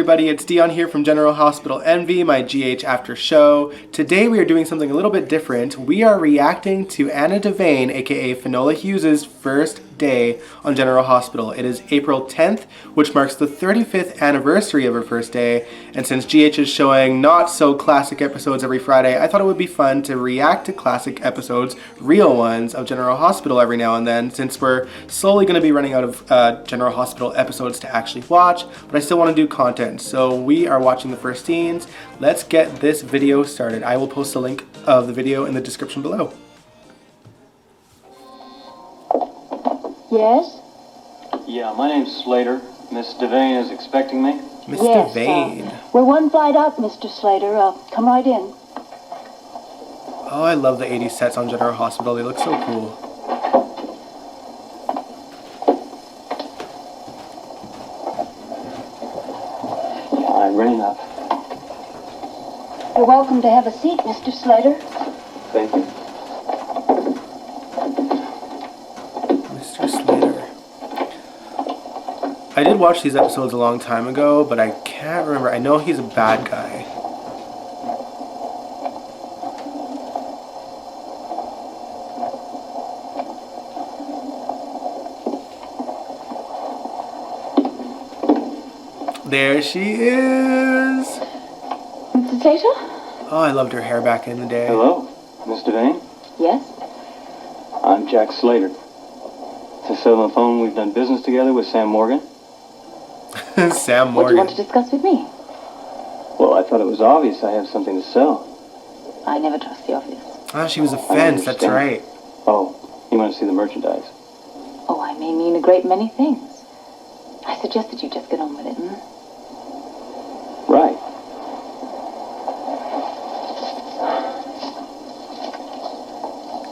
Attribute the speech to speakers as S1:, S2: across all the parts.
S1: everybody, it's Dion here from General Hospital Envy, my GH after show. Today we are doing something a little bit different. We are reacting to Anna Devane, aka Finola Hughes' first day on General Hospital. It is April 10th, which marks the 35th anniversary of her first day, and since GH is showing not so classic episodes every Friday, I thought it would be fun to react to classic episodes, real ones, of General Hospital every now and then, since we're slowly going to be running out of General Hospital episodes to actually watch, but I still want to do content. So we are watching the first scenes. Let's get this video started. I will post a link of the video in the description below.
S2: Yes?
S3: Yeah, my name's Slater. Miss Devane is expecting me.
S1: Miss
S2: Yes,
S1: Devane.
S2: we're one flight out, Mr. Slater. Come right in.
S1: Oh, I love the 80s sets on General Hospital. They look so cool.
S3: I ran up.
S2: You're welcome to have a seat, Mr. Slater.
S3: Thank you.
S1: Mr. Slater. I did watch these episodes a long time ago, but I can't remember. I know he's a bad guy. There she is!
S2: Mr. Slater?
S1: Oh, I loved her hair back in the day.
S3: Hello, Miss Devane.
S2: Yes?
S3: I'm Jack Slater. To say on the phone, we've done business together with Sam Morgan.
S1: Sam
S2: What do you
S1: Morgan.
S2: want to discuss with me?
S3: Well, I thought it was obvious I have something to sell.
S2: I never trust the obvious.
S1: Ah, she was a fence, that's
S3: understand.
S1: right.
S3: Oh, you want to see the merchandise?
S2: Oh, I may mean a great many things. I suggest that you just get on with it,
S3: Right.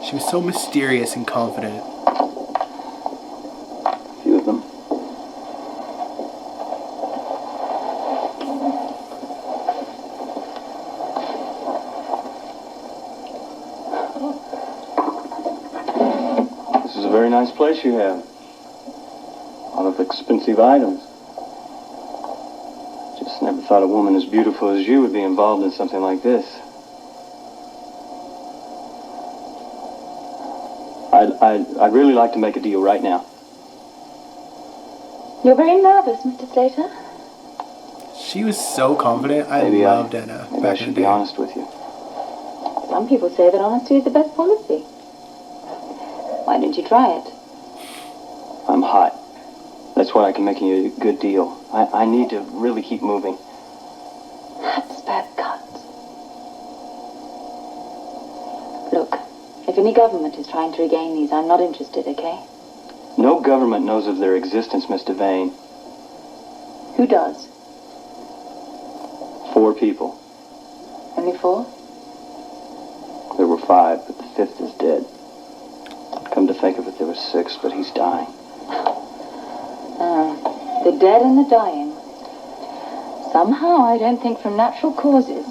S1: She was so mysterious and confident.
S3: A few of them. This is a very nice place you have. A lot of expensive items. Just never thought a woman as beautiful as you would be involved in something like this. I'd really like to make a deal right now.
S2: You're very nervous, Mr. Slater.
S1: She was so confident. I
S3: Maybe
S1: loved Anna
S3: Maybe I
S1: back in
S3: should
S1: the
S3: be
S1: day.
S3: honest with you.
S2: Some people say that honesty is the best policy. Why don't you try it?
S3: I'm hot. That's why I can make you a good deal. I need to really keep moving.
S2: That's bad cut. Look, if any government is trying to regain these, I'm not interested, okay?
S3: No government knows of their existence, Miss Devane.
S2: Who does?
S3: 4 people.
S2: Only 4?
S3: There were 5, but the 5th is dead. Come to think of it, there were 6, but he's dying.
S2: The dead and the dying. Somehow I don't think from natural causes.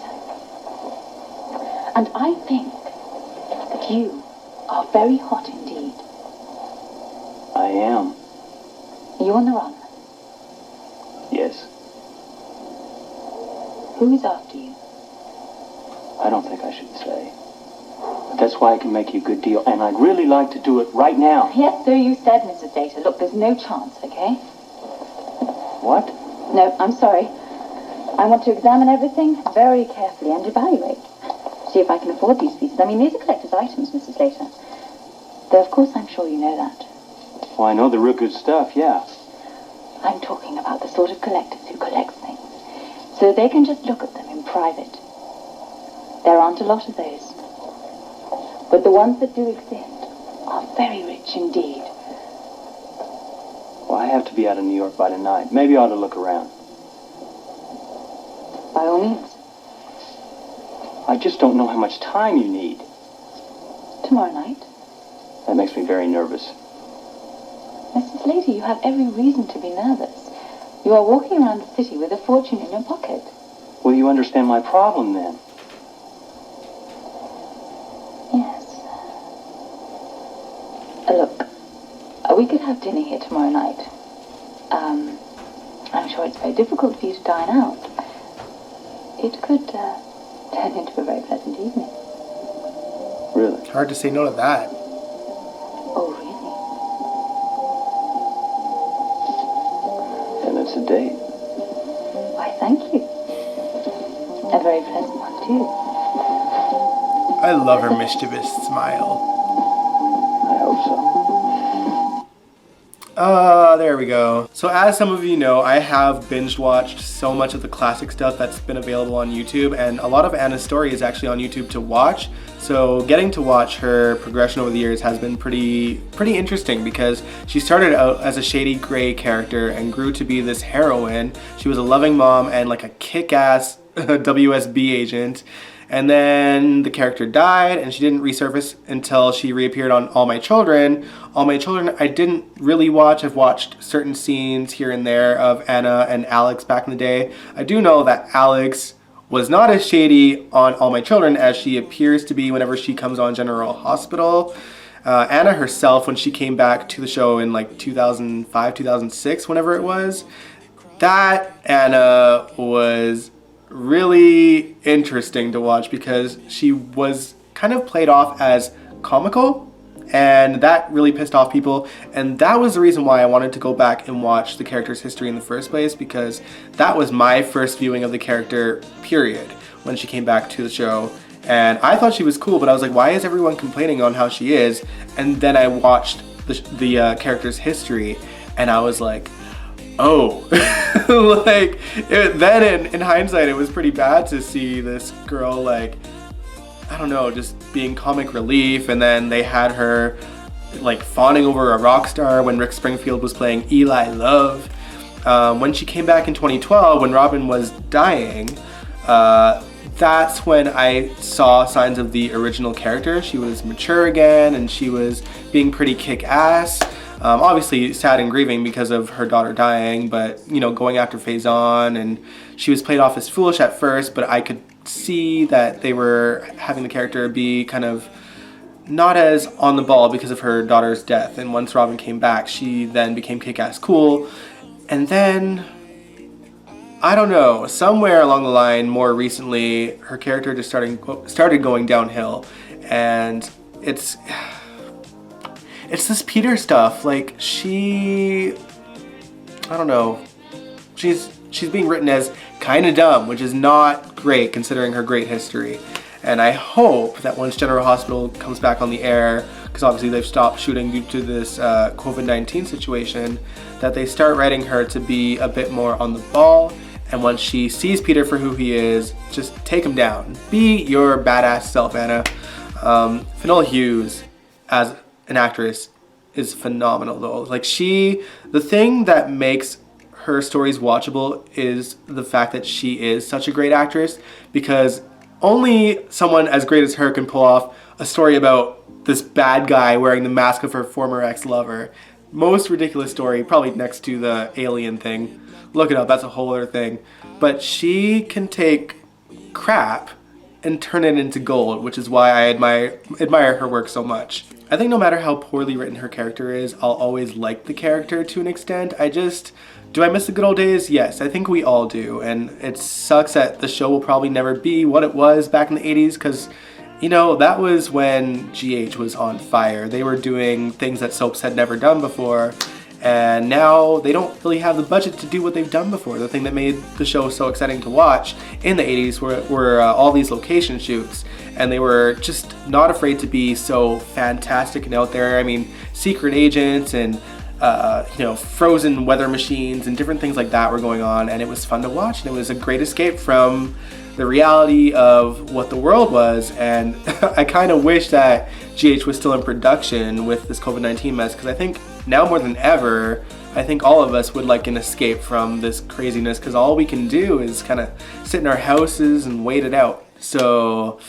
S2: And I think that you are very hot indeed.
S3: I am.
S2: Are you on the run?
S3: Yes.
S2: Who is after you?
S3: I don't think I should say. But that's why I can make you a good deal, and I'd really like to do it right now.
S2: Yes, so you said, Mrs. Slater. Look, there's no chance, okay?
S3: What?
S2: No, I'm sorry. I want to examine everything very carefully and evaluate. See if I can afford these pieces. I mean, these are collector's items, Mrs. Slater. Though, of course, I'm sure you know that.
S3: Well, I know the real good stuff, yeah.
S2: I'm talking about the sort of collectors who collect things, so they can just look at them in private. There aren't a lot of those. But the ones that do exist are very rich indeed.
S3: Well, I have to be out of New York by tonight. Maybe I ought to look around.
S2: By all means.
S3: I just don't know how much time you need.
S2: Tomorrow night.
S3: That makes me very nervous.
S2: Mrs. Slater, you have every reason to be nervous. You are walking around the city with a fortune in your pocket.
S3: Will you understand my problem then?
S2: Yes. Look, we could have dinner here tomorrow night. I'm sure it's very difficult for you to dine out. It could turn into a very pleasant evening.
S3: Really?
S1: Hard to say no to that.
S2: Oh, really?
S3: And it's a date.
S2: Why, thank you. A very pleasant one, too.
S1: I love her mischievous smile.
S3: I hope so.
S1: There we go. So as some of you know, I have binge watched so much of the classic stuff that's been available on YouTube, and a lot of Anna's story is actually on YouTube to watch. So getting to watch her progression over the years has been pretty interesting, because she started out as a shady gray character and grew to be this heroine. She was a loving mom and like a kick-ass WSB agent. And then the character died and she didn't resurface until she reappeared on All My Children. All My Children I didn't really watch. I've watched certain scenes here and there of Anna and Alex back in the day. I do know that Alex was not as shady on All My Children as she appears to be whenever she comes on General Hospital. Anna herself, when she came back to the show in like 2005, 2006, whenever it was, that Anna was really interesting to watch, because she was kind of played off as comical, and that really pissed off people. And that was the reason why I wanted to go back and watch the character's history in the first place, because that was my first viewing of the character, period, when she came back to the show. And I thought she was cool, but I was like, why is everyone complaining on how she is? And then I watched the character's history, and I was like, oh. Like, then in hindsight, it was pretty bad to see this girl, like, I don't know, just being comic relief. And then they had her like fawning over a rock star when Rick Springfield was playing Eli Love. When she came back in 2012, when Robin was dying, that's when I saw signs of the original character. She was mature again, and she was being pretty kick-ass. Obviously sad and grieving because of her daughter dying, but, you know, going after Faison, and she was played off as foolish at first, but I could see that they were having the character be kind of not as on the ball because of her daughter's death. And once Robin came back, she then became kick-ass cool. And then, I don't know, somewhere along the line, more recently, her character just started going downhill. And it's this Peter stuff. Like, I don't know, she's being written as kind of dumb, which is not great considering her great history. And I hope that once General Hospital comes back on the air, because obviously they've stopped shooting due to this COVID-19 situation, that they start writing her to be a bit more on the ball. And once she sees Peter for who he is, just take him down. Be your badass self, Anna. Finola Hughes, as an actress, is phenomenal though. Like, the thing that makes her stories watchable is the fact that she is such a great actress, because only someone as great as her can pull off a story about this bad guy wearing the mask of her former ex-lover. Most ridiculous story, probably next to the alien thing. Look it up, that's a whole other thing. But she can take crap and turn it into gold, which is why I admire her work so much. I think no matter how poorly written her character is, I'll always like the character to an extent. Do I miss the good old days? Yes, I think we all do. And it sucks that the show will probably never be what it was back in the 80s, because, you know, that was when GH was on fire. They were doing things that soaps had never done before. And now they don't really have the budget to do what they've done before. The thing that made the show so exciting to watch in the 80s were all these location shoots. And they were just not afraid to be so fantastic and out there. I mean, secret agents and frozen weather machines and different things like that were going on. And it was fun to watch. And it was a great escape from the reality of what the world was. And I kind of wish that GH was still in production with this COVID-19 mess, because I think now more than ever, I think all of us would like an escape from this craziness, because all we can do is kind of sit in our houses and wait it out. So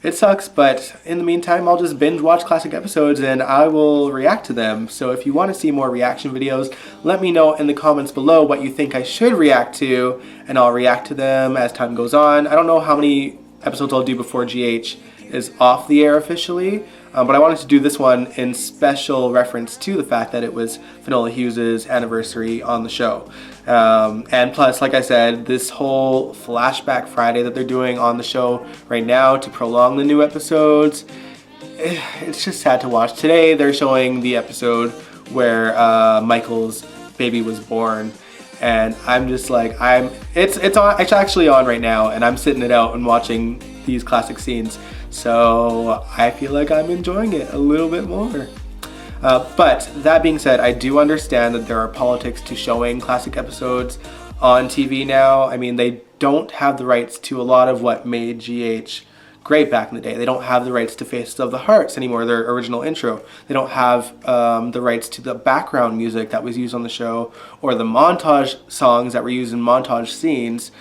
S1: it sucks, but in the meantime, I'll just binge watch classic episodes and I will react to them. So if you want to see more reaction videos, let me know in the comments below what you think I should react to, and I'll react to them as time goes on. I don't know how many episodes I'll do before GH is off the air officially. But I wanted to do this one in special reference to the fact that it was Finola Hughes' anniversary on the show. And plus, like I said, this whole Flashback Friday that they're doing on the show right now to prolong the new episodes, it's just sad to watch. Today they're showing the episode where Michael's baby was born, and I'm just like, it's actually on right now, and I'm sitting it out and watching these classic scenes. So I feel like I'm enjoying it a little bit more. But that being said, I do understand that there are politics to showing classic episodes on TV now. I mean, they don't have the rights to a lot of what made GH great back in the day. They don't have the rights to Faces of the Hearts anymore, their original intro. They don't have the rights to the background music that was used on the show, or the montage songs that were used in montage scenes.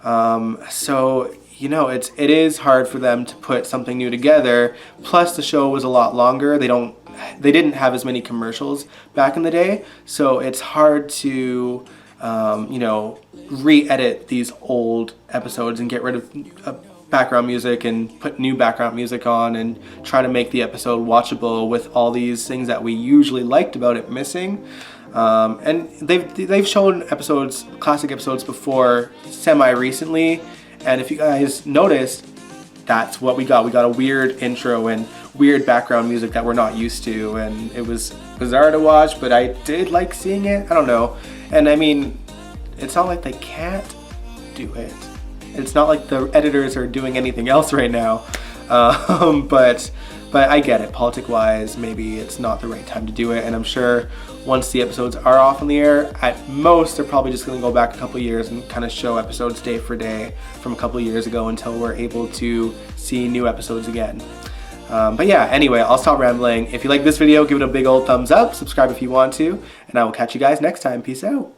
S1: So, you know, it is hard for them to put something new together. Plus, the show was a lot longer. They didn't have as many commercials back in the day, so it's hard to, you know, re-edit these old episodes and get rid of background music and put new background music on and try to make the episode watchable with all these things that we usually liked about it missing. And they've shown episodes, classic episodes before semi-recently, and if you guys noticed, that's what we got. We got a weird intro and weird background music that we're not used to, and it was bizarre to watch, but I did like seeing it. I don't know. And I mean, it's not like they can't do it. It's not like the editors are doing anything else right now. But I get it. Politic-wise, maybe it's not the right time to do it, and I'm sure once the episodes are off on the air, at most they're probably just going to go back a couple years and kind of show episodes day for day from a couple years ago until we're able to see new episodes again. But yeah, anyway, I'll stop rambling. If you like this video, give it a big old thumbs up, subscribe if you want to, and I will catch you guys next time. Peace out.